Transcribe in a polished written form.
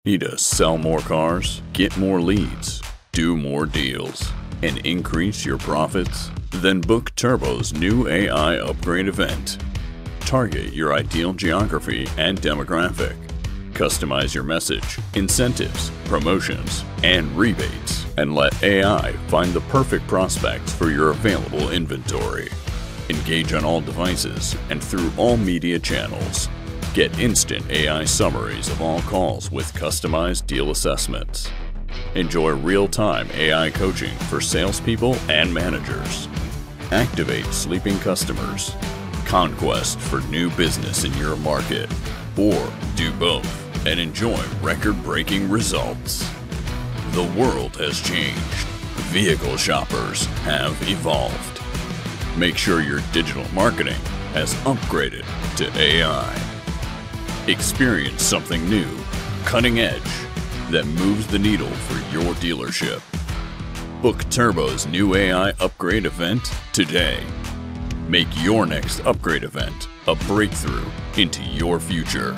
Need to sell more cars, get more leads, do more deals, and increase your profits? Then book Turbo's new AI upgrade event. Target your ideal geography and demographic. Customize your message, incentives, promotions, and rebates, and let AI find the perfect prospects for your available inventory. Engage on all devices and through all media channels. Get instant AI summaries of all calls with customized deal assessments. Enjoy real-time AI coaching for salespeople and managers. Activate sleeping customers. Conquest for new business in your market. Or do both and enjoy record-breaking results. The world has changed. Vehicle shoppers have evolved. Make sure your digital marketing has upgraded to AI. Experience something new, cutting edge, that moves the needle for your dealership. Book Turbo's new AI upgrade event today. Make your next upgrade event a breakthrough into your future.